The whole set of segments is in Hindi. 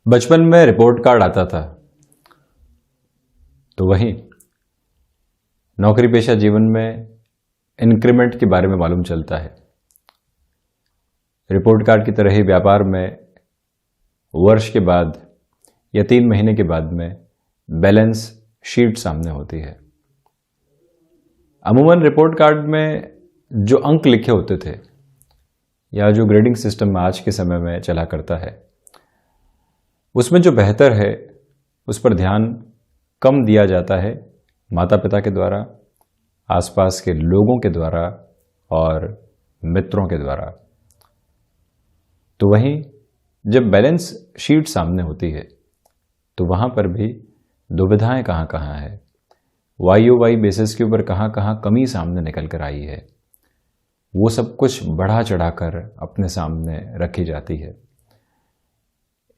बचपन में रिपोर्ट कार्ड आता था, तो वहीं नौकरी पेशा जीवन में इंक्रीमेंट के बारे में मालूम चलता है। रिपोर्ट कार्ड की तरह ही व्यापार में वर्ष के बाद या 3 महीने के बाद में बैलेंस शीट सामने होती है। अमूमन रिपोर्ट कार्ड में जो अंक लिखे होते थे या जो ग्रेडिंग सिस्टम आज के समय में चला करता है, उसमें जो बेहतर है उस पर ध्यान कम दिया जाता है माता पिता के द्वारा, आसपास के लोगों के द्वारा और मित्रों के द्वारा। तो वहीं जब बैलेंस शीट सामने होती है तो वहाँ पर भी दुविधाएं कहाँ कहाँ है, YOY बेसिस के ऊपर कहाँ कहाँ कमी सामने निकल कर आई है, वो सब कुछ बढ़ा चढ़ाकर अपने सामने रखी जाती है।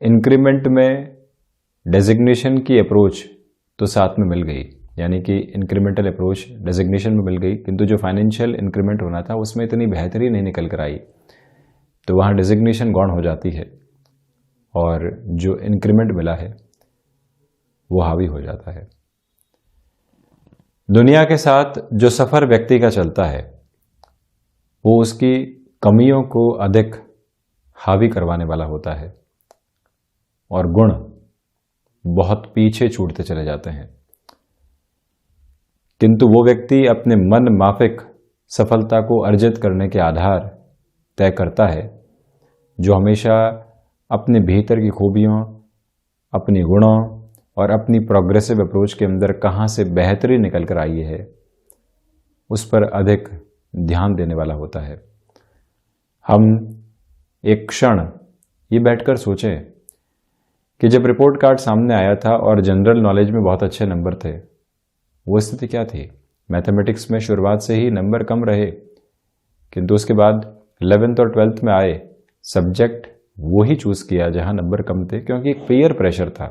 इंक्रीमेंट में डेजिग्नेशन की अप्रोच तो साथ में मिल गई, यानी कि इंक्रीमेंटल अप्रोच डेजिग्नेशन में मिल गई, किंतु जो फाइनेंशियल इंक्रीमेंट होना था उसमें इतनी बेहतरी नहीं निकल कर आई, तो वहाँ डेजिग्नेशन गौण हो जाती है और जो इंक्रीमेंट मिला है वो हावी हो जाता है। दुनिया के साथ जो सफ़र व्यक्ति का चलता है वो उसकी कमियों को अधिक हावी करवाने वाला होता है और गुण बहुत पीछे छूटते चले जाते हैं। किंतु वो व्यक्ति अपने मन माफिक सफलता को अर्जित करने के आधार तय करता है जो हमेशा अपने भीतर की खूबियों, अपनी गुणों और अपनी प्रोग्रेसिव अप्रोच के अंदर कहाँ से बेहतरी निकल कर आई है उस पर अधिक ध्यान देने वाला होता है। हम एक क्षण ये बैठकर सोचें कि जब रिपोर्ट कार्ड सामने आया था और जनरल नॉलेज में बहुत अच्छे नंबर थे, वो स्थिति क्या थी? मैथमेटिक्स में शुरुआत से ही नंबर कम रहे, किंतु उसके बाद 11th और 12th में आए सब्जेक्ट वो ही चूज किया जहां नंबर कम थे, क्योंकि एक पीयर प्रेशर था।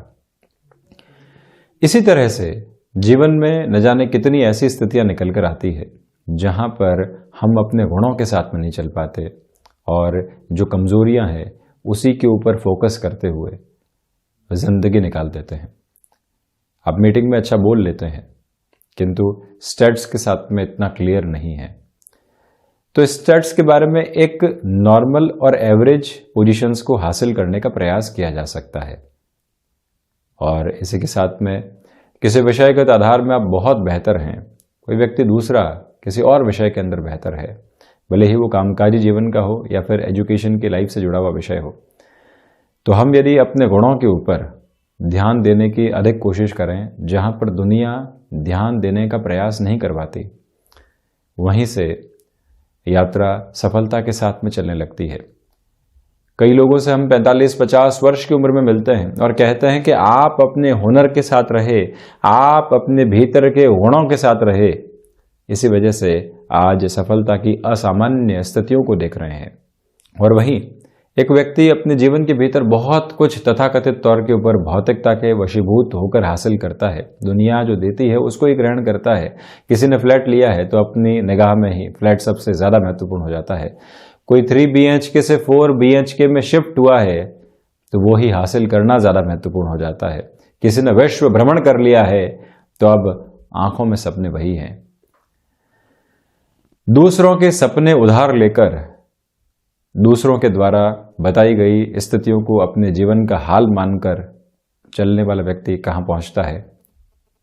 इसी तरह से जीवन में न जाने कितनी ऐसी स्थितियां निकल कर आती है जहां पर हम अपने गुणों के साथ में नहीं चल पाते और जो कमजोरियां हैं उसी के ऊपर फोकस करते हुए जिंदगी निकाल देते हैं। आप मीटिंग में अच्छा बोल लेते हैं किंतु स्टैट्स के साथ में इतना क्लियर नहीं है। तो स्टैट्स के बारे में एक नॉर्मल और एवरेज पोजीशंस को हासिल करने का प्रयास किया जा सकता है और इसी के साथ में किसी विषयगत आधार में आप बहुत बेहतर हैं, कोई व्यक्ति दूसरा किसी और विषय के अंदर बेहतर है, भले ही वो कामकाजी जीवन का हो या फिर एजुकेशन की लाइफ से जुड़ा हुआ विषय हो, तो हम यदि अपने गुणों के ऊपर ध्यान देने की अधिक कोशिश करें जहां पर दुनिया ध्यान देने का प्रयास नहीं करवाती, वहीं से यात्रा सफलता के साथ में चलने लगती है। कई लोगों से हम 45-50 वर्ष की उम्र में मिलते हैं और कहते हैं कि आप अपने हुनर के साथ रहे, आप अपने भीतर के गुणों के साथ रहे। इसी वजह से आज सफलता की असामान्य स्थितियों को देख रहे हैं। और वहीं एक व्यक्ति अपने जीवन के भीतर बहुत कुछ तथाकथित तौर के ऊपर भौतिकता के वशीभूत होकर हासिल करता है, दुनिया जो देती है उसको ही ग्रहण करता है। किसी ने फ्लैट लिया है तो अपनी निगाह में ही फ्लैट सबसे ज्यादा महत्वपूर्ण हो जाता है। कोई 3 BHK से 4 BHK में शिफ्ट हुआ है तो वो ही हासिल करना ज्यादा महत्वपूर्ण हो जाता है। किसी ने विश्व भ्रमण कर लिया है तो अब आंखों में सपने वही हैं। दूसरों के सपने उधार लेकर दूसरों के द्वारा बताई गई स्थितियों को अपने जीवन का हाल मानकर चलने वाला व्यक्ति कहाँ पहुंचता है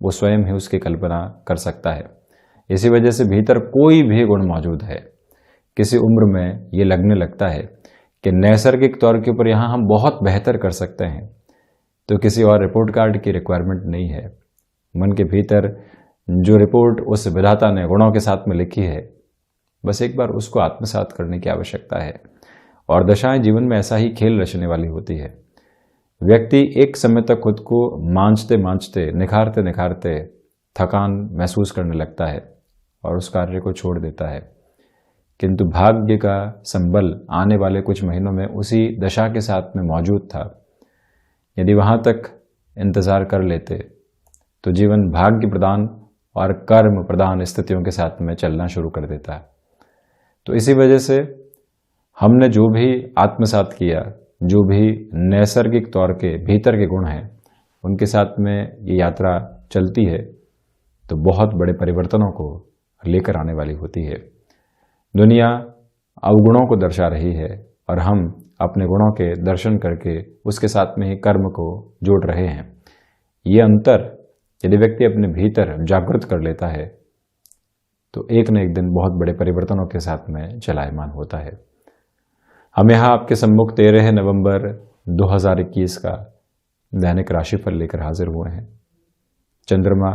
वो स्वयं ही उसकी कल्पना कर सकता है। इसी वजह से भीतर कोई भी गुण मौजूद है, किसी उम्र में ये लगने लगता है कि नैसर्गिक तौर के ऊपर यहाँ हम बहुत बेहतर कर सकते हैं, तो किसी और रिपोर्ट कार्ड की रिक्वायरमेंट नहीं है। मन के भीतर जो रिपोर्ट उस विधाता ने गुणों के साथ में लिखी है, बस एक बार उसको आत्मसात करने की आवश्यकता है। और दशाएं जीवन में ऐसा ही खेल रचने वाली होती है। व्यक्ति एक समय तक खुद को मांझते मांझते, निखारते निखारते थकान महसूस करने लगता है और उस कार्य को छोड़ देता है, किंतु भाग्य का संबल आने वाले कुछ महीनों में उसी दशा के साथ में मौजूद था। यदि वहां तक इंतजार कर लेते तो जीवन भाग्य प्रदान और कर्म प्रदान स्थितियों के साथ में चलना शुरू कर देता है। तो इसी वजह से हमने जो भी आत्मसात किया जो भी नैसर्गिक तौर के भीतर के गुण हैं उनके साथ में ये यात्रा चलती है तो बहुत बड़े परिवर्तनों को लेकर आने वाली होती है। दुनिया अवगुणों को दर्शा रही है और हम अपने गुणों के दर्शन करके उसके साथ में ही कर्म को जोड़ रहे हैं। ये अंतर यदि व्यक्ति अपने भीतर जागृत कर लेता है तो एक न एक दिन बहुत बड़े परिवर्तनों के साथ में चलायमान होता है। हम यहाँ आपके सम्मुख 13 नवंबर 2021 का दैनिक राशिफल लेकर हाजिर हुए हैं। चंद्रमा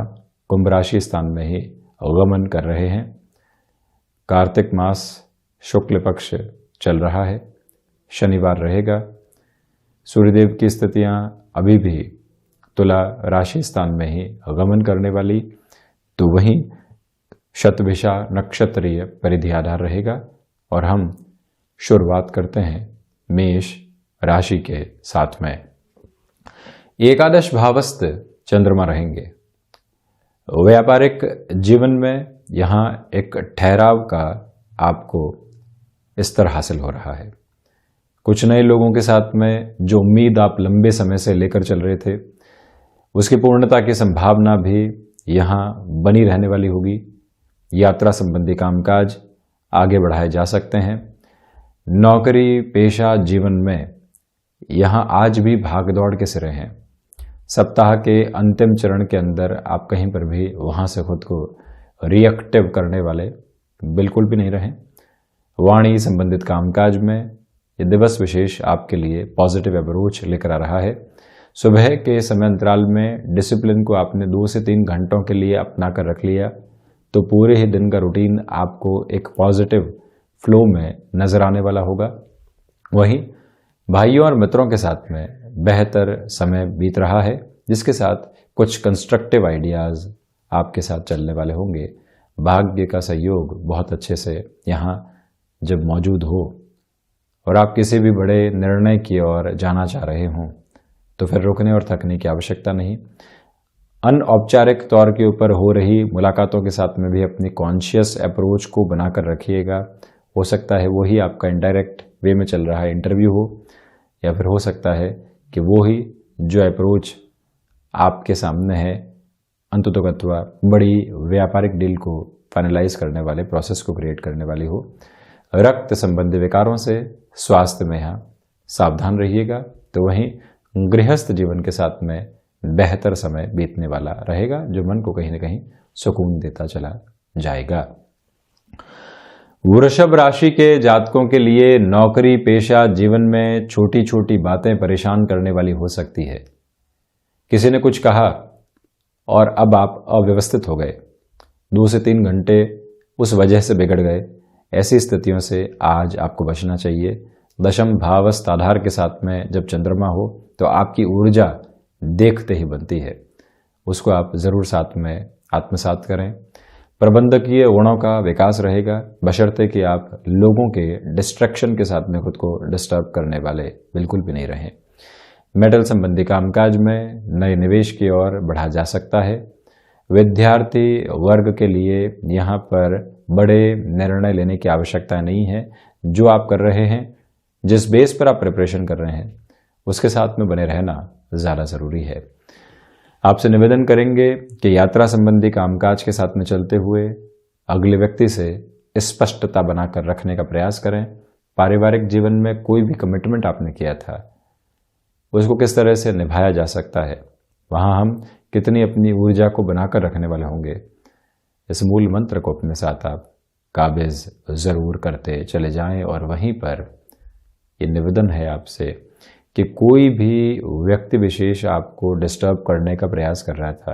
कुंभ राशि स्थान में ही गमन कर रहे हैं। कार्तिक मास शुक्ल पक्ष चल रहा है, शनिवार रहेगा। सूर्यदेव की स्थितियां अभी भी तुला राशि स्थान में ही गमन करने वाली, तो वहीं शतभिषा नक्षत्रीय परिधि आधार रहेगा। और हम शुरुआत करते हैं मेष राशि के साथ में। एकादश भावस्थ चंद्रमा रहेंगे। व्यापारिक जीवन में यहाँ एक ठहराव का आपको स्तर हासिल हो रहा है। कुछ नए लोगों के साथ में जो उम्मीद आप लंबे समय से लेकर चल रहे थे उसकी पूर्णता की संभावना भी यहाँ बनी रहने वाली होगी। यात्रा संबंधी कामकाज आगे बढ़ाए जा सकते हैं। नौकरी पेशा जीवन में यहाँ आज भी भागदौड़ के सिरे हैं। सप्ताह के अंतिम चरण के अंदर आप कहीं पर भी वहाँ से खुद को रिएक्टिव करने वाले बिल्कुल भी नहीं रहें। वाणी संबंधित कामकाज में ये दिवस विशेष आपके लिए पॉजिटिव अप्रोच लेकर आ रहा है। सुबह के समय अंतराल में डिसिप्लिन को आपने 2 से 3 घंटों के लिए अपना कर रख लिया तो पूरे ही दिन का रूटीन आपको एक पॉजिटिव फ्लो में नजर आने वाला होगा। वहीं भाइयों और मित्रों के साथ में बेहतर समय बीत रहा है, जिसके साथ कुछ कंस्ट्रक्टिव आइडियाज आपके साथ चलने वाले होंगे। भाग्य का सहयोग बहुत अच्छे से यहाँ जब मौजूद हो और आप किसी भी बड़े निर्णय की ओर जाना चाह रहे हों तो फिर रुकने और थकने की आवश्यकता नहीं। अनौपचारिक तौर के ऊपर हो रही मुलाकातों के साथ में भी अपनी कॉन्शियस अप्रोच को बनाकर रखिएगा। हो सकता है वही आपका इनडायरेक्ट वे में चल रहा है इंटरव्यू हो, या फिर हो सकता है कि वो ही जो अप्रोच आपके सामने है अंततोगत्वा बड़ी व्यापारिक डील को फाइनलाइज करने वाले प्रोसेस को क्रिएट करने वाली हो। रक्त संबंधी विकारों से स्वास्थ्य में यहाँ सावधान रहिएगा। तो वहीं गृहस्थ जीवन के साथ में बेहतर समय बीतने वाला रहेगा, जो मन को कहीं न कहीं सुकून देता चला जाएगा। वृषभ राशि के जातकों के लिए नौकरी पेशा जीवन में छोटी छोटी बातें परेशान करने वाली हो सकती है। किसी ने कुछ कहा और अब आप अव्यवस्थित हो गए, 2 से 3 घंटे उस वजह से बिगड़ गए। ऐसी स्थितियों से आज आपको बचना चाहिए। दशम भावस्थ आधार के साथ में जब चंद्रमा हो तो आपकी ऊर्जा देखते ही बनती है, उसको आप जरूर साथ में आत्मसात करें। प्रबंधकीय गुणों का विकास रहेगा, बशर्ते कि आप लोगों के डिस्ट्रैक्शन के साथ में खुद को डिस्टर्ब करने वाले बिल्कुल भी नहीं रहें। मेटल संबंधी कामकाज में नए निवेश की ओर बढ़ा जा सकता है। विद्यार्थी वर्ग के लिए यहाँ पर बड़े निर्णय लेने की आवश्यकता नहीं है। जो आप कर रहे हैं, जिस बेस पर आप प्रिपरेशन कर रहे हैं, उसके साथ में बने रहना ज़्यादा ज़रूरी है। आपसे निवेदन करेंगे कि यात्रा संबंधी कामकाज के साथ में चलते हुए अगले व्यक्ति से स्पष्टता बनाकर रखने का प्रयास करें। पारिवारिक जीवन में कोई भी कमिटमेंट आपने किया था उसको किस तरह से निभाया जा सकता है, वहाँ हम कितनी अपनी ऊर्जा को बनाकर रखने वाले होंगे, इस मूल मंत्र को अपने साथ आप काबिज ज़रूर करते चले जाएं। और वहीं पर ये निवेदन है आपसे कि कोई भी व्यक्ति विशेष आपको डिस्टर्ब करने का प्रयास कर रहा था,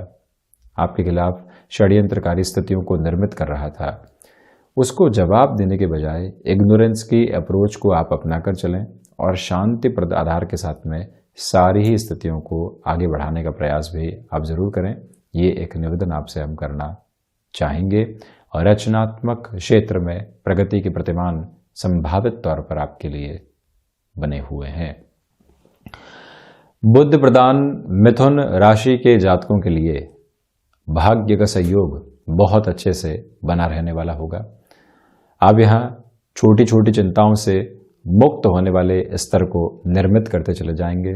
आपके खिलाफ षड्यंत्रकारी स्थितियों को निर्मित कर रहा था, उसको जवाब देने के बजाय इग्नोरेंस की अप्रोच को आप अपनाकर चलें और शांतिप्रद आधार के साथ में सारी ही स्थितियों को आगे बढ़ाने का प्रयास भी आप जरूर करें। ये एक निवेदन आपसे हम करना चाहेंगे। और रचनात्मक क्षेत्र में प्रगति के प्रतिमान संभावित तौर पर आपके लिए बने हुए हैं। बुध प्रदान मिथुन राशि के जातकों के लिए भाग्य का सहयोग बहुत अच्छे से बना रहने वाला होगा। आप यहाँ छोटी छोटी चिंताओं से मुक्त होने वाले स्तर को निर्मित करते चले जाएंगे।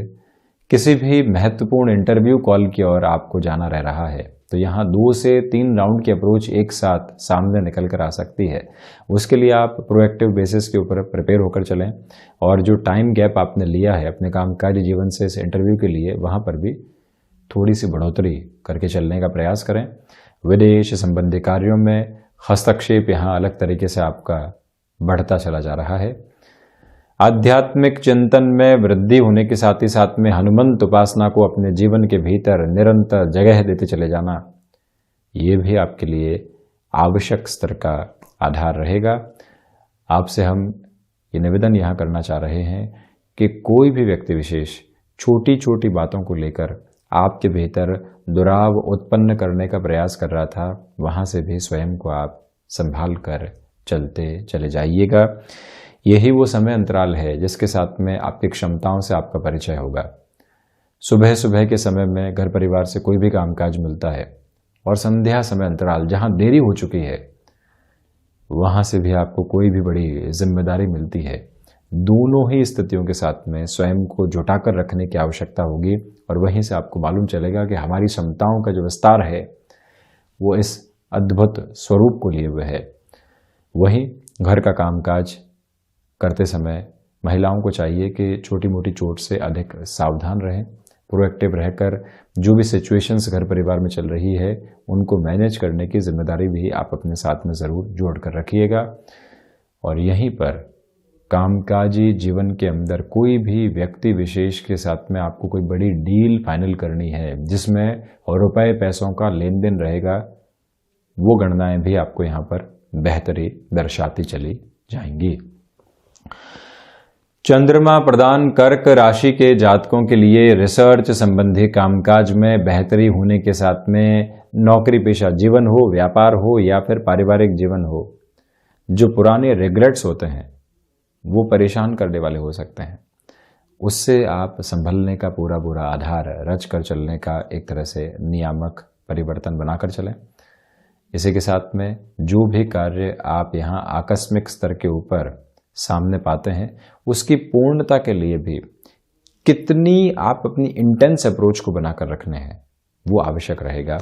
किसी भी महत्वपूर्ण इंटरव्यू कॉल की ओर आपको जाना रह रहा है तो यहाँ 2 से 3 राउंड की अप्रोच एक साथ सामने निकल कर आ सकती है। उसके लिए आप प्रोएक्टिव बेसिस के ऊपर प्रिपेयर होकर चलें और जो टाइम गैप आपने लिया है अपने कामकाजी जीवन से इस इंटरव्यू के लिए, वहाँ पर भी थोड़ी सी बढ़ोतरी करके चलने का प्रयास करें। विदेश संबंधी कार्यों में हस्तक्षेप यहाँ अलग तरीके से आपका बढ़ता चला जा रहा है। आध्यात्मिक चिंतन में वृद्धि होने के साथ ही साथ में हनुमंत उपासना को अपने जीवन के भीतर निरंतर जगह देते चले जाना, ये भी आपके लिए आवश्यक स्तर का आधार रहेगा। आपसे हम ये निवेदन यहाँ करना चाह रहे हैं कि कोई भी व्यक्ति विशेष छोटी छोटी बातों को लेकर आपके भीतर दुराव उत्पन्न करने का प्रयास कर रहा था, वहाँ से भी स्वयं को आप संभाल कर चलते चले जाइएगा। यही वो समय अंतराल है जिसके साथ में आपकी क्षमताओं से आपका परिचय होगा। सुबह सुबह के समय में घर परिवार से कोई भी कामकाज मिलता है और संध्या समय अंतराल जहां देरी हो चुकी है वहां से भी आपको कोई भी बड़ी जिम्मेदारी मिलती है। दोनों ही स्थितियों के साथ में स्वयं को जुटाकर रखने की आवश्यकता होगी और वहीं से आपको मालूम चलेगा कि हमारी क्षमताओं का जो विस्तार है वो इस अद्भुत स्वरूप को लिए हुए है। वहीं घर का कामकाज करते समय महिलाओं को चाहिए कि छोटी मोटी चोट से अधिक सावधान रहें, प्रोएक्टिव रहकर जो भी सिचुएशंस घर परिवार में चल रही है उनको मैनेज करने की जिम्मेदारी भी आप अपने साथ में ज़रूर जोड़ कर रखिएगा। और यहीं पर कामकाजी जीवन के अंदर कोई भी व्यक्ति विशेष के साथ में आपको कोई बड़ी डील फाइनल करनी है जिसमें रुपए पैसों का लेन देन रहेगा, वो गणनाएं भी आपको यहाँ पर बेहतरी दर्शाती चली जाएंगी। चंद्रमा प्रदान कर्क राशि के जातकों के लिए रिसर्च संबंधी कामकाज में बेहतरी होने के साथ में नौकरी पेशा जीवन हो, व्यापार हो या फिर पारिवारिक जीवन हो, जो पुराने रिग्रेट्स होते हैं वो परेशान करने वाले हो सकते हैं। उससे आप संभलने का पूरा आधार रच कर चलने का एक तरह से नियामक परिवर्तन बनाकर चलें। इसी के साथ में जो भी कार्य आप यहाँ आकस्मिक स्तर के ऊपर सामने पाते हैं उसकी पूर्णता के लिए भी कितनी आप अपनी इंटेंस अप्रोच को बनाकर रखने हैं वो आवश्यक रहेगा।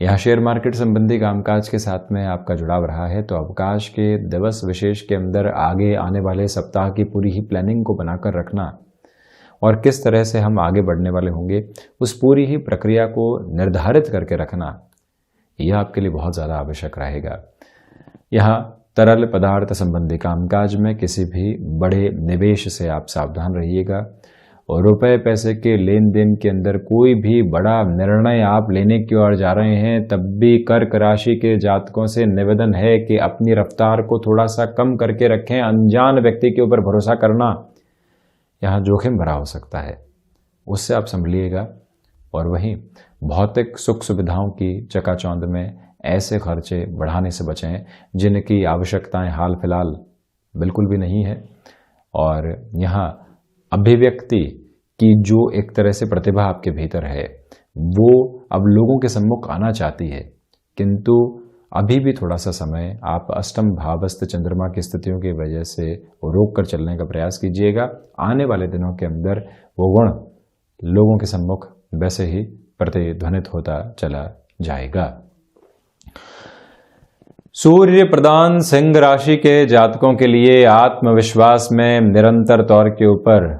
यहाँ शेयर मार्केट संबंधी कामकाज के साथ में आपका जुड़ाव रहा है तो अवकाश के दिवस विशेष के अंदर आगे आने वाले सप्ताह की पूरी ही प्लानिंग को बनाकर रखना और किस तरह से हम आगे बढ़ने वाले होंगे उस पूरी ही प्रक्रिया को निर्धारित करके रखना, यह आपके लिए बहुत ज़्यादा आवश्यक रहेगा। यहाँ तरल पदार्थ संबंधी कामकाज में किसी भी बड़े निवेश से आप सावधान रहिएगा और रुपए पैसे के लेन देन के अंदर कोई भी बड़ा निर्णय आप लेने की ओर जा रहे हैं तब भी कर्क राशि के जातकों से निवेदन है कि अपनी रफ्तार को थोड़ा सा कम करके रखें। अनजान व्यक्ति के ऊपर भरोसा करना यहाँ जोखिम भरा हो सकता है, उससे आप संभलिएगा। और वहीं भौतिक सुख सुविधाओं की चकाचौंध में ऐसे खर्चे बढ़ाने से बचें जिनकी आवश्यकताएं हाल फिलहाल बिल्कुल भी नहीं है। और यहाँ अभिव्यक्ति की जो एक तरह से प्रतिभा आपके भीतर है वो अब लोगों के सम्मुख आना चाहती है, किंतु अभी भी थोड़ा सा समय आप अष्टम भावस्थ चंद्रमा की स्थितियों की वजह से रोक कर चलने का प्रयास कीजिएगा। आने वाले दिनों के अंदर वो गुण लोगों के सम्मुख वैसे ही प्रतिध्वनित होता चला जाएगा। सूर्य प्रदान सिंह राशि के जातकों के लिए आत्मविश्वास में निरंतर तौर के ऊपर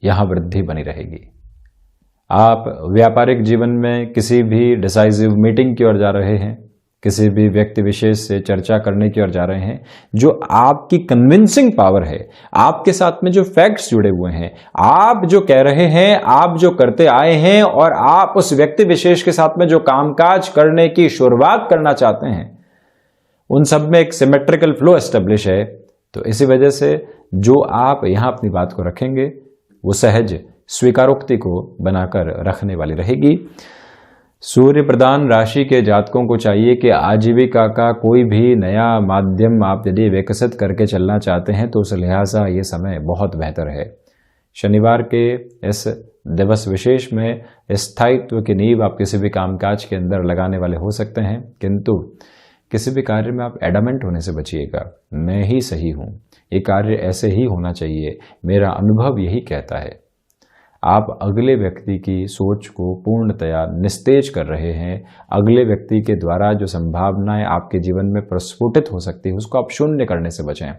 यहां वृद्धि बनी रहेगी। आप व्यापारिक जीवन में किसी भी डिसाइसिव मीटिंग की ओर जा रहे हैं, किसी भी व्यक्ति विशेष से चर्चा करने की ओर जा रहे हैं, जो आपकी कन्विंसिंग पावर है, आपके साथ में जो फैक्ट्स जुड़े हुए हैं, आप जो कह रहे हैं, आप जो करते आए हैं और आप उस व्यक्ति विशेष के साथ में जो कामकाज करने की शुरुआत करना चाहते हैं, उन सब में एक सिमेट्रिकल फ्लो एस्टेब्लिश है। तो इसी वजह से जो आप यहां अपनी बात को रखेंगे वो सहज स्वीकारोक्ति को बनाकर रखने वाली रहेगी। सूर्य प्रधान राशि के जातकों को चाहिए कि आजीविका का कोई भी नया माध्यम आप यदि विकसित करके चलना चाहते हैं तो उस लिहाजा ये समय बहुत बेहतर है। शनिवार के इस दिवस विशेष में स्थायित्व की नींव आप किसी भी कामकाज के अंदर लगाने वाले हो सकते हैं, किंतु किसी भी कार्य में आप एडामेंट होने से बचिएगा। मैं ही सही हूँ, ये कार्य ऐसे ही होना चाहिए, मेरा अनुभव यही कहता है। आप अगले व्यक्ति की सोच को पूर्णतया निस्तेज कर रहे हैं। अगले व्यक्ति के द्वारा जो संभावनाएं आपके जीवन में प्रस्फुटित हो सकती है उसको आप शून्य करने से बचें।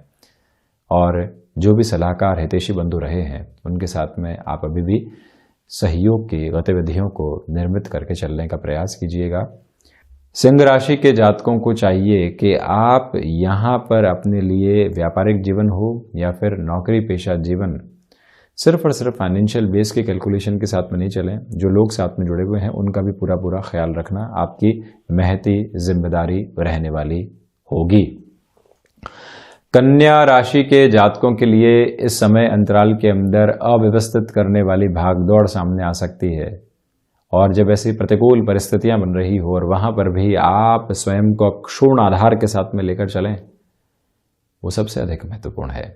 और जो भी सलाहकार हितैषी बंधु रहे हैं उनके साथ में आप अभी भी सहयोग की गतिविधियों को निर्मित करके चलने का प्रयास कीजिएगा। सिंह राशि के जातकों को चाहिए कि आप यहाँ पर अपने लिए व्यापारिक जीवन हो या फिर नौकरी पेशा जीवन, सिर्फ और सिर्फ फाइनेंशियल बेस के कैलकुलेशन के साथ में नहीं चलें। जो लोग साथ में जुड़े हुए हैं उनका भी पूरा पूरा ख्याल रखना आपकी महती जिम्मेदारी रहने वाली होगी। कन्या राशि के जातकों के लिए इस समय अंतराल के अंदर अव्यवस्थित करने वाली भागदौड़ सामने आ सकती है, और जब ऐसी प्रतिकूल परिस्थितियां बन रही हो और वहां पर भी आप स्वयं को क्षुण्ण आधार के साथ में लेकर चलें, वो सबसे अधिक महत्वपूर्ण है।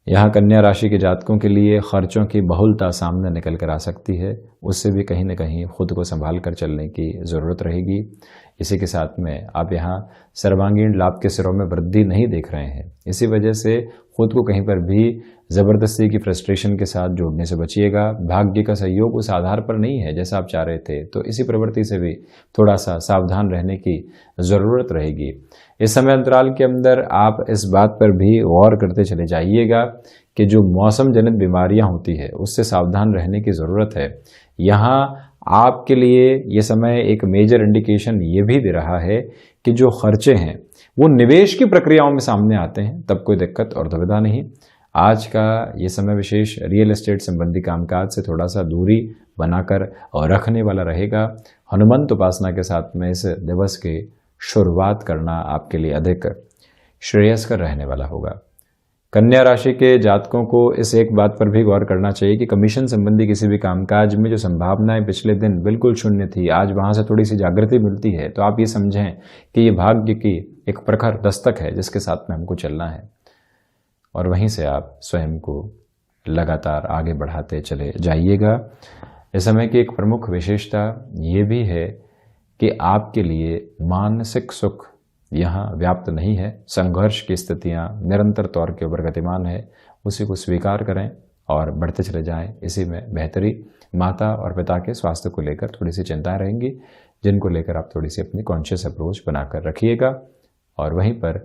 यहाँ कन्या राशि के जातकों के लिए खर्चों की बहुलता सामने निकल कर आ सकती है, उससे भी कहीं न कहीं खुद को संभाल कर चलने की ज़रूरत रहेगी। इसी के साथ में आप यहाँ सर्वांगीण लाभ के सिरों में वृद्धि नहीं देख रहे हैं, इसी वजह से खुद को कहीं पर भी ज़बरदस्ती की फ्रस्ट्रेशन के साथ जोड़ने से बचिएगा। भाग्य का सहयोग उस आधार पर नहीं है जैसा आप चाह रहे थे, तो इसी प्रवृत्ति से भी थोड़ा सा सावधान रहने की ज़रूरत रहेगी। इस समय अंतराल के अंदर आप इस बात पर भी गौर करते चले जाइएगा कि जो मौसम जनित बीमारियां होती है उससे सावधान रहने की ज़रूरत है। यहाँ आपके लिए ये समय एक मेजर इंडिकेशन ये भी दे रहा है कि जो खर्चे हैं वो निवेश की प्रक्रियाओं में सामने आते हैं, तब कोई दिक्कत और दुविधा नहीं। आज का ये समय विशेष रियल एस्टेट संबंधी कामकाज से थोड़ा सा दूरी बनाकर और रखने वाला रहेगा। हनुमंत उपासना के साथ में इस दिवस की शुरुआत करना आपके लिए अधिक श्रेयस्कर रहने वाला होगा। कन्या राशि के जातकों को इस एक बात पर भी गौर करना चाहिए कि कमीशन संबंधी किसी भी कामकाज में जो संभावनाएं पिछले दिन बिल्कुल शून्य थी, आज वहां से थोड़ी सी जागृति मिलती है, तो आप ये समझें कि ये भाग्य की एक प्रखर दस्तक है जिसके साथ में हमको चलना है, और वहीं से आप स्वयं को लगातार आगे बढ़ाते चले जाइएगा। इस समय की एक प्रमुख विशेषता ये भी है कि आपके लिए मानसिक सुख यहाँ व्याप्त नहीं है। संघर्ष की स्थितियाँ निरंतर तौर के ऊपर गतिमान है, उसी को स्वीकार करें और बढ़ते चले जाएं। इसी में बेहतरी। माता और पिता के स्वास्थ्य को लेकर थोड़ी सी चिंताएं रहेंगी, जिनको लेकर आप थोड़ी सी अपनी कॉन्शियस अप्रोच बनाकर रखिएगा। और वहीं पर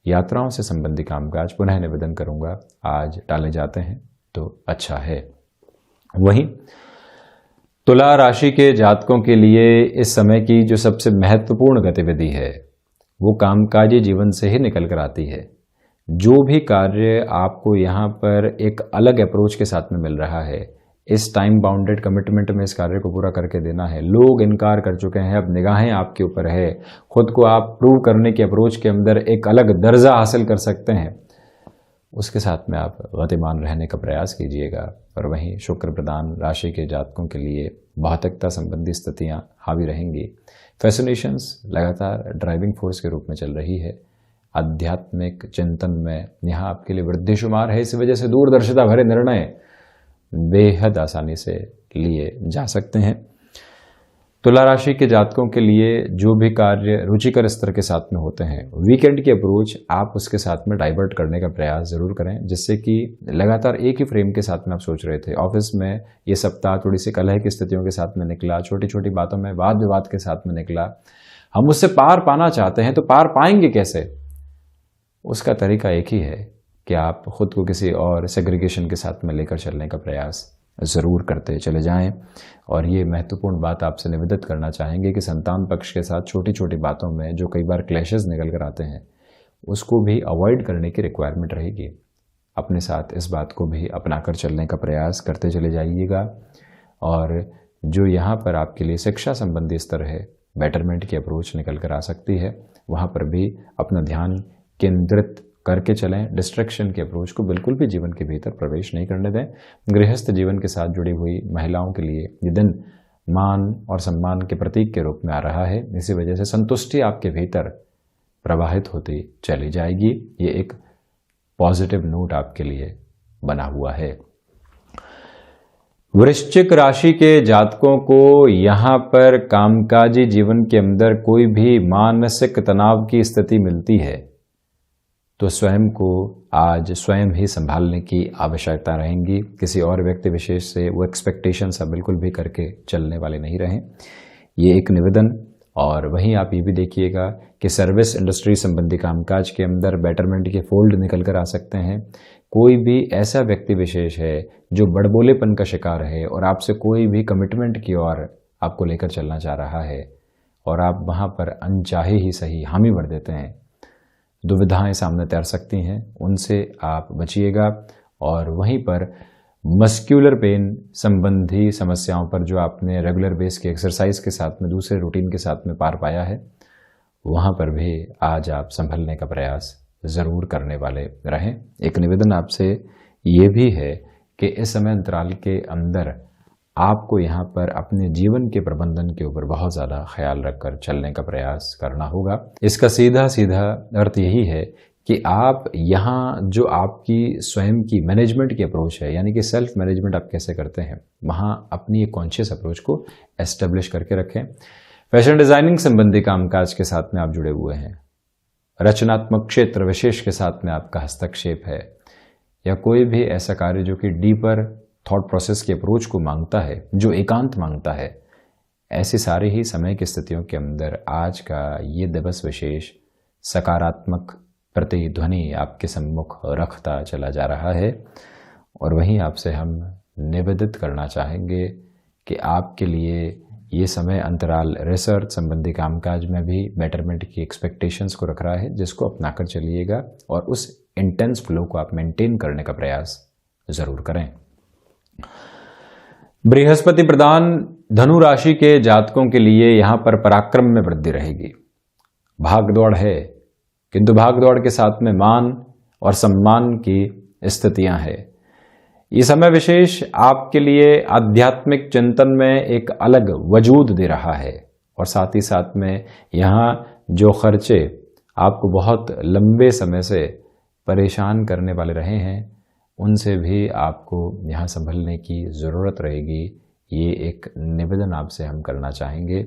यात्राओं से संबंधी कामकाज पुनः निवेदन करूंगा आज टाले जाते हैं तो अच्छा है। वहीं तुला राशि के जातकों के लिए इस समय की जो सबसे महत्वपूर्ण गतिविधि है वो कामकाजी जीवन से ही निकल कर आती है। जो भी कार्य आपको यहाँ पर एक अलग अप्रोच के साथ में मिल रहा है, इस टाइम बाउंडेड कमिटमेंट में इस कार्य को पूरा करके देना है। लोग इनकार कर चुके हैं, अब निगाहें आपके ऊपर है। खुद को आप प्रूव करने की अप्रोच के अंदर एक अलग दर्जा हासिल कर सकते हैं, उसके साथ में आप गतिमान रहने का प्रयास कीजिएगा। और वहीं शुक्र प्रधान राशि के जातकों के लिए भौतिकता संबंधी स्थितियां हावी रहेंगी। फैसिनेशंस लगातार ड्राइविंग फोर्स के रूप में चल रही है। आध्यात्मिक चिंतन में यहाँ आपके लिए वृद्धि शुमार है, इस वजह से दूरदर्शिता भरे निर्णय बेहद आसानी से लिए जा सकते हैं। तुला राशि के जातकों के लिए जो भी कार्य रुचिकर स्तर के साथ में होते हैं, वीकेंड की अप्रोच आप उसके साथ में डाइवर्ट करने का प्रयास जरूर करें, जिससे कि लगातार एक ही फ्रेम के साथ में आप सोच रहे थे। ऑफिस में ये सप्ताह थोड़ी सी कलह की स्थितियों के साथ में निकला, छोटी छोटी बातों में वाद विवाद के साथ में निकला। हम उससे पार पाना चाहते हैं, तो पार पाएंगे कैसे? उसका तरीका एक ही है कि आप खुद को किसी और सेग्रीगेशन के साथ में लेकर चलने का प्रयास ज़रूर करते चले जाएं। और ये महत्वपूर्ण बात आपसे निवेदित करना चाहेंगे कि संतान पक्ष के साथ छोटी छोटी बातों में जो कई बार क्लैशेस निकल कर आते हैं, उसको भी अवॉइड करने की रिक्वायरमेंट रहेगी। अपने साथ इस बात को भी अपनाकर चलने का प्रयास करते चले जाइएगा। और जो यहाँ पर आपके लिए शिक्षा संबंधी स्तर है, बेटरमेंट की अप्रोच निकल कर आ सकती है, वहाँ पर भी अपना ध्यान केंद्रित करके चलें। डिस्ट्रैक्शन की अप्रोच को बिल्कुल भी जीवन के भीतर प्रवेश नहीं करने दें। गृहस्थ जीवन के साथ जुड़ी हुई महिलाओं के लिए ये दिन मान और सम्मान के प्रतीक के रूप में आ रहा है, इसी वजह से संतुष्टि आपके भीतर प्रवाहित होती चली जाएगी। ये एक पॉजिटिव नोट आपके लिए बना हुआ है। वृश्चिक राशि के जातकों को यहाँ पर कामकाजी जीवन के अंदर कोई भी मानसिक तनाव की स्थिति मिलती है तो स्वयं को आज स्वयं ही संभालने की आवश्यकता रहेगी। किसी और व्यक्ति विशेष से वो एक्सपेक्टेशंस आप बिल्कुल भी करके चलने वाले नहीं रहें, ये एक निवेदन। और वहीं आप ये भी देखिएगा कि सर्विस इंडस्ट्री संबंधी कामकाज के अंदर बेटरमेंट के फोल्ड निकल कर आ सकते हैं। कोई भी ऐसा व्यक्ति विशेष है जो बड़बोलेपन का शिकार है और आपसे कोई भी कमिटमेंट की ओर आपको लेकर चलना चाह रहा है और आप वहाँ पर अनचाहे ही सही हामी भर देते हैं, दुविधाएं सामने तैर सकती हैं, उनसे आप बचिएगा। और वहीं पर मस्क्यूलर पेन संबंधी समस्याओं पर जो आपने रेगुलर बेस की एक्सरसाइज के साथ में दूसरे रूटीन के साथ में पार पाया है, वहाँ पर भी आज आप संभलने का प्रयास ज़रूर करने वाले रहें। एक निवेदन आपसे ये भी है कि इस समय अंतराल के अंदर आपको यहाँ पर अपने जीवन के प्रबंधन के ऊपर बहुत ज़्यादा ख्याल रखकर चलने का प्रयास करना होगा। इसका सीधा सीधा अर्थ यही है कि आप यहाँ जो आपकी स्वयं की मैनेजमेंट की अप्रोच है, यानी कि सेल्फ मैनेजमेंट आप कैसे करते हैं, वहाँ अपनी एक कॉन्शियस अप्रोच को एस्टेब्लिश करके रखें। फैशन डिज़ाइनिंग संबंधी कामकाज के साथ में आप जुड़े हुए हैं, रचनात्मक क्षेत्र विशेष के साथ में आपका हस्तक्षेप है, या कोई भी ऐसा कार्य जो कि डीपर थॉट प्रोसेस की अप्रोच को मांगता है, जो एकांत मांगता है, ऐसी सारी ही समय की स्थितियों के अंदर आज का ये दिवस विशेष सकारात्मक प्रतिध्वनि आपके सम्मुख रखता चला जा रहा है। और वहीं आपसे हम निवेदित करना चाहेंगे कि आपके लिए ये समय अंतराल रिसर्च संबंधी कामकाज में भी बेटरमेंट की एक्सपेक्टेशंस को रख रहा है, जिसको अपनाकर चलिएगा और उस इंटेंस फ्लो को आप मेंटेन करने का प्रयास जरूर करें। बृहस्पति प्रधान धनु राशि के जातकों के लिए यहां पर पराक्रम में वृद्धि रहेगी। भाग दौड़ है, किंतु भाग दौड़ के साथ में मान और सम्मान की स्थितियां हैं। ये समय विशेष आपके लिए आध्यात्मिक चिंतन में एक अलग वजूद दे रहा है और साथ ही साथ में यहाँ जो खर्चे आपको बहुत लंबे समय से परेशान करने वाले रहे हैं, उनसे भी आपको यहाँ संभलने की ज़रूरत रहेगी। ये एक निवेदन आपसे हम करना चाहेंगे।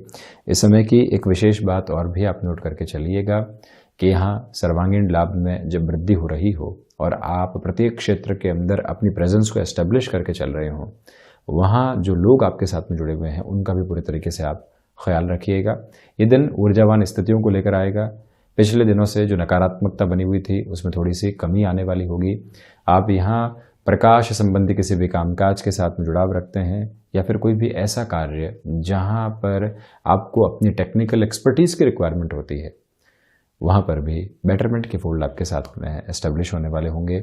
इस समय की एक विशेष बात और भी आप नोट करके चलिएगा कि यहाँ सर्वांगीण लाभ में जब वृद्धि हो रही हो और आप प्रत्येक क्षेत्र के अंदर अपनी प्रेजेंस को एस्टेब्लिश करके चल रहे हो, वहाँ जो लोग आपके साथ में जुड़े हुए हैं उनका भी पूरे तरीके से आप ख्याल रखिएगा। ये दिन ऊर्जावान स्थितियों को लेकर आएगा। पिछले दिनों से जो नकारात्मकता बनी हुई थी उसमें थोड़ी सी कमी आने वाली होगी। आप यहाँ प्रकाश संबंधी किसी भी कामकाज के साथ में जुड़ाव रखते हैं या फिर कोई भी ऐसा कार्य जहाँ पर आपको अपनी टेक्निकल एक्सपर्टीज़ की रिक्वायरमेंट होती है, वहाँ पर भी बेटरमेंट के फोल्ड आपके साथ में एस्टेब्लिश होने वाले होंगे।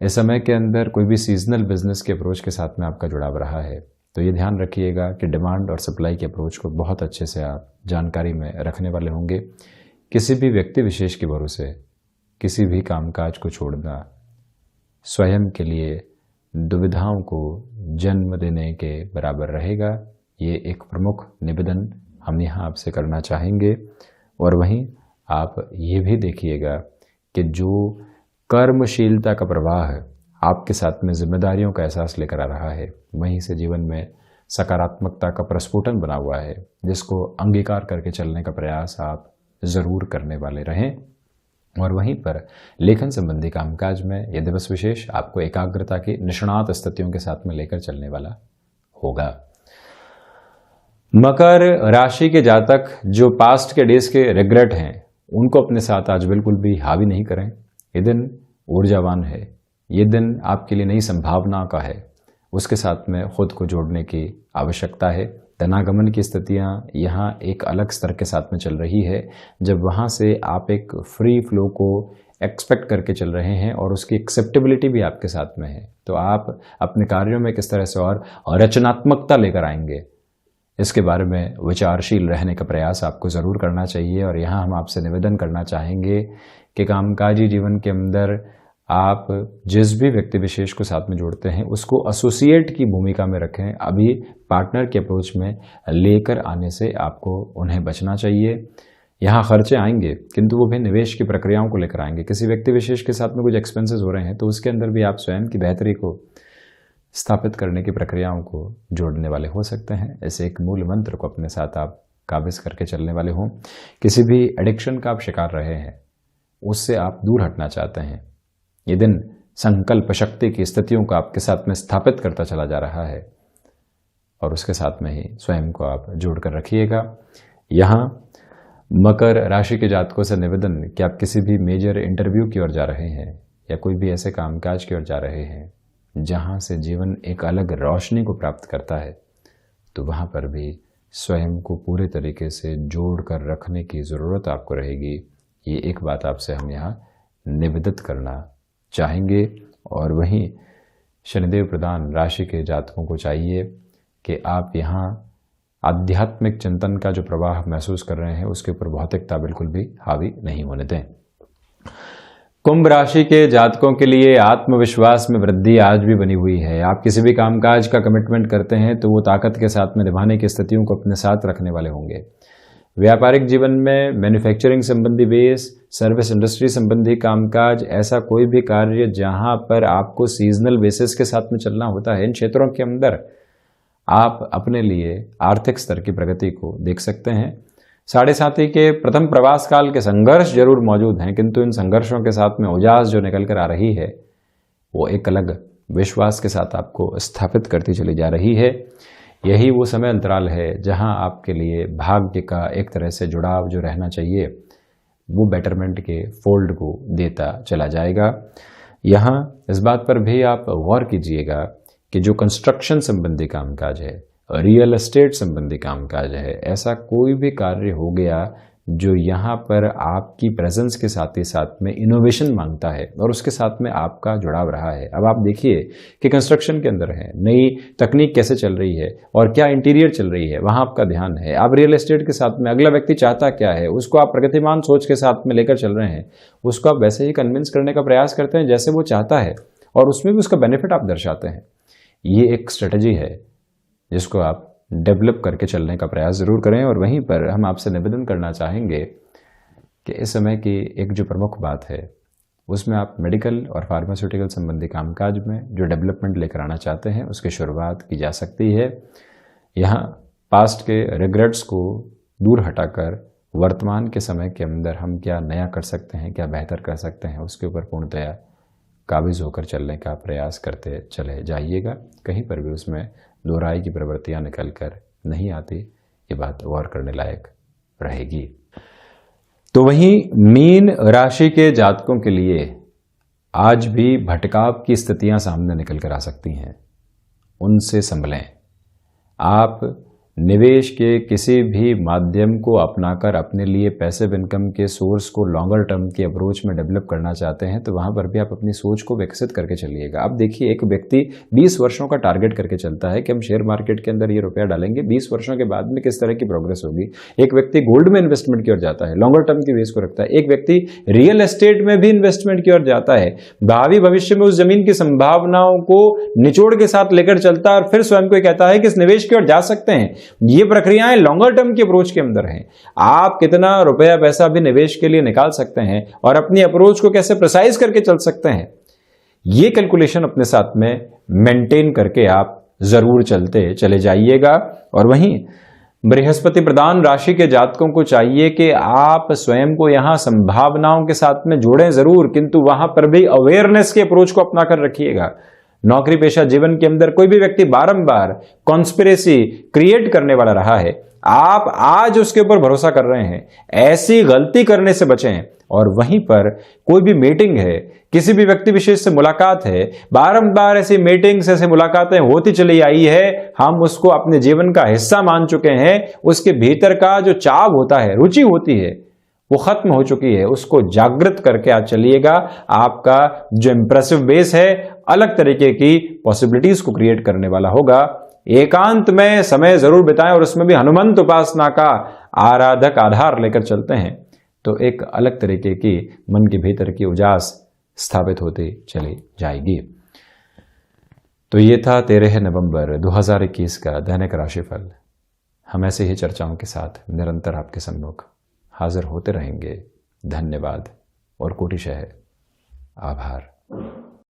इस समय के अंदर कोई भी सीजनल बिजनेस के अप्रोच के साथ में आपका जुड़ाव रहा है तो ये ध्यान रखिएगा कि डिमांड और सप्लाई के अप्रोच को बहुत अच्छे से आप जानकारी में रखने वाले होंगे। किसी भी व्यक्ति विशेष के भरोसे किसी भी कामकाज को छोड़ना स्वयं के लिए दुविधाओं को जन्म देने के बराबर रहेगा। ये एक प्रमुख निवेदन हम यहाँ आपसे करना चाहेंगे। और वहीं आप ये भी देखिएगा कि जो कर्मशीलता का प्रवाह है आपके साथ में जिम्मेदारियों का एहसास लेकर आ रहा है, वहीं से जीवन में सकारात्मकता का प्रस्फुटन बना हुआ है, जिसको अंगीकार करके चलने का प्रयास आप ज़रूर करने वाले रहें। और वहीं पर लेखन संबंधी कामकाज में यह दिवस विशेष आपको एकाग्रता की निष्णात स्थितियों के साथ में लेकर चलने वाला होगा। मकर राशि के जातक जो पास्ट के डेज के रिग्रेट हैं उनको अपने साथ आज बिल्कुल भी हावी नहीं करें। ये दिन ऊर्जावान है, ये दिन आपके लिए नई संभावना का है, उसके साथ में खुद को जोड़ने की आवश्यकता है। धनागमन की स्थितियाँ यहाँ एक अलग स्तर के साथ में चल रही है, जब वहाँ से आप एक फ्री फ्लो को एक्सपेक्ट करके चल रहे हैं और उसकी एक्सेप्टेबिलिटी भी आपके साथ में है, तो आप अपने कार्यों में किस तरह से और रचनात्मकता लेकर आएंगे, इसके बारे में विचारशील रहने का प्रयास आपको ज़रूर करना चाहिए। और यहाँ हम आपसे निवेदन करना चाहेंगे कि कामकाजी जीवन के अंदर आप जिस भी व्यक्ति विशेष को साथ में जोड़ते हैं उसको एसोसिएट की भूमिका में रखें। अभी पार्टनर के अप्रोच में लेकर आने से आपको उन्हें बचना चाहिए। यहाँ खर्चे आएंगे किंतु वो भी निवेश की प्रक्रियाओं को लेकर आएंगे। किसी व्यक्ति विशेष के साथ में कुछ एक्सपेंसेस हो रहे हैं तो उसके अंदर भी आप स्वयं की बेहतरी को स्थापित करने की प्रक्रियाओं को जोड़ने वाले हो सकते हैं। ऐसे एक मूल मंत्र को अपने साथ आप काबिज करके चलने वाले हों। किसी भी एडिक्शन का आप शिकार रहे हैं, उससे आप दूर हटना चाहते हैं, ये दिन संकल्प शक्ति की स्थितियों को आपके साथ में स्थापित करता चला जा रहा है और उसके साथ में ही स्वयं को आप जोड़कर रखिएगा। यहाँ मकर राशि के जातकों से निवेदन कि आप किसी भी मेजर इंटरव्यू की ओर जा रहे हैं या कोई भी ऐसे कामकाज की ओर जा रहे हैं जहाँ से जीवन एक अलग रोशनी को प्राप्त करता है, तो वहाँ पर भी स्वयं को पूरे तरीके से जोड़ कर रखने की ज़रूरत आपको रहेगी। ये एक बात आपसे हम यहाँ निवेदित करना चाहेंगे। और वहीं शनिदेव प्रधान राशि के जातकों को चाहिए कि आप यहाँ आध्यात्मिक चिंतन का जो प्रवाह महसूस कर रहे हैं उसके ऊपर भौतिकता बिल्कुल भी हावी नहीं होने दें। कुंभ राशि के जातकों के लिए आत्मविश्वास में वृद्धि आज भी बनी हुई है। आप किसी भी कामकाज का कमिटमेंट करते हैं तो वो ताकत के साथ में निभाने की स्थितियों को अपने साथ रखने वाले होंगे। व्यापारिक जीवन में मैन्युफैक्चरिंग संबंधी बेस, सर्विस इंडस्ट्री संबंधी कामकाज, ऐसा कोई भी कार्य जहां पर आपको सीजनल बेसिस के साथ में चलना होता है, इन क्षेत्रों के अंदर आप अपने लिए आर्थिक स्तर की प्रगति को देख सकते हैं। साढ़े साथी के प्रथम प्रवास काल के संघर्ष जरूर मौजूद हैं, किंतु इन संघर्षों के साथ में उजास जो निकल कर आ रही है वो एक अलग विश्वास के साथ आपको स्थापित करती चली जा रही है। यही वो समय अंतराल है जहां आपके लिए भाग्य का एक तरह से जुड़ाव जो रहना चाहिए वो बेटरमेंट के फोल्ड को देता चला जाएगा। यहाँ इस बात पर भी आप गौर कीजिएगा कि जो कंस्ट्रक्शन संबंधी कामकाज है, रियल एस्टेट संबंधी कामकाज है, ऐसा कोई भी कार्य हो गया जो यहाँ पर आपकी प्रेजेंस के साथ ही साथ में इनोवेशन मांगता है और उसके साथ में आपका जुड़ाव रहा है। अब आप देखिए कि कंस्ट्रक्शन के अंदर है, नई तकनीक कैसे चल रही है और क्या इंटीरियर चल रही है, वहाँ आपका ध्यान है। आप रियल एस्टेट के साथ में अगला व्यक्ति चाहता क्या है, उसको आप प्रगतिमान सोच के साथ में लेकर चल रहे हैं, उसको आप वैसे ही कन्विंस करने का प्रयास करते हैं जैसे वो चाहता है और उसमें भी उसका बेनिफिट आप दर्शाते हैं। ये एक स्ट्रेटजी है जिसको आप डेवलप करके चलने का प्रयास ज़रूर करें। और वहीं पर हम आपसे निवेदन करना चाहेंगे कि इस समय की एक जो प्रमुख बात है उसमें आप मेडिकल और फार्मास्यूटिकल संबंधी कामकाज में जो डेवलपमेंट लेकर आना चाहते हैं उसकी शुरुआत की जा सकती है। यहाँ पास्ट के रिग्रेट्स को दूर हटाकर वर्तमान के समय के अंदर हम क्या नया कर सकते हैं, क्या बेहतर कर सकते हैं, उसके ऊपर पूर्णतया काबिज होकर चलने का प्रयास करते चले जाइएगा। कहीं पर भी उसमें दो राय की प्रवृत्तियां निकल कर नहीं आती, ये बात गौर करने लायक रहेगी। तो वहीं मीन राशि के जातकों के लिए आज भी भटकाव की स्थितियां सामने निकल कर आ सकती हैं, उनसे संभलें। आप निवेश के किसी भी माध्यम को अपनाकर अपने लिए पैसिव इनकम के सोर्स को लॉन्गर टर्म की अप्रोच में डेवलप करना चाहते हैं तो वहां पर भी आप अपनी सोच को विकसित करके चलिएगा। आप देखिए, एक व्यक्ति 20 वर्षों का टारगेट करके चलता है कि हम शेयर मार्केट के अंदर ये रुपया डालेंगे, 20 वर्षों के बाद में किस तरह की प्रोग्रेस होगी। एक व्यक्ति गोल्ड में इन्वेस्टमेंट की ओर जाता है, लॉन्गर टर्म की बेस को रखता है। एक व्यक्ति रियल एस्टेट में भी इन्वेस्टमेंट की ओर जाता है, भावी भविष्य में उस जमीन की संभावनाओं को निचोड़ के साथ लेकर चलता है और फिर स्वयं को कहता है कि इस निवेश की ओर जा सकते हैं। ये प्रक्रियाएं लॉन्गर टर्म की अप्रोच के अंदर हैं। आप कितना रुपया पैसा भी निवेश के लिए निकाल सकते हैं और अपनी अप्रोच को कैसे प्रिसाइज करके चल सकते हैं, ये कैलकुलेशन अपने साथ में मेंटेन करके आप जरूर चलते चले जाइएगा। और वहीं बृहस्पति प्रधान राशि के जातकों को चाहिए कि आप स्वयं को यहां संभावनाओं के साथ में जोड़ें जरूर, किंतु वहां पर भी अवेयरनेस के अप्रोच को अपनाकर रखिएगा। नौकरी पेशा जीवन के अंदर कोई भी व्यक्ति बारंबार कॉन्स्पिरेसी क्रिएट करने वाला रहा है, आप आज उसके ऊपर भरोसा कर रहे हैं, ऐसी गलती करने से बचें। और वहीं पर कोई भी मीटिंग है, किसी भी व्यक्ति विशेष से मुलाकात है, बारंबार ऐसी मीटिंग्स, ऐसी मुलाकातें होती चली आई है, हम उसको अपने जीवन का हिस्सा मान चुके हैं, उसके भीतर का जो चाव होता है, रुचि होती है, वो खत्म हो चुकी है। उसको जागृत करके आज चलिएगा। आपका जो इंप्रेसिव बेस है अलग तरीके की पॉसिबिलिटीज को क्रिएट करने वाला होगा। एकांत में समय जरूर बिताएं और उसमें भी हनुमंत उपासना का आराधक आधार लेकर चलते हैं तो एक अलग तरीके की मन के भीतर की उजास स्थापित होती चली जाएगी। तो ये था 13 नवंबर 2021 का दैनिक राशिफल। हम ऐसे ही चर्चाओं के साथ निरंतर आपके सम्मुख हाजिर होते रहेंगे। धन्यवाद और कोटिशः आभार।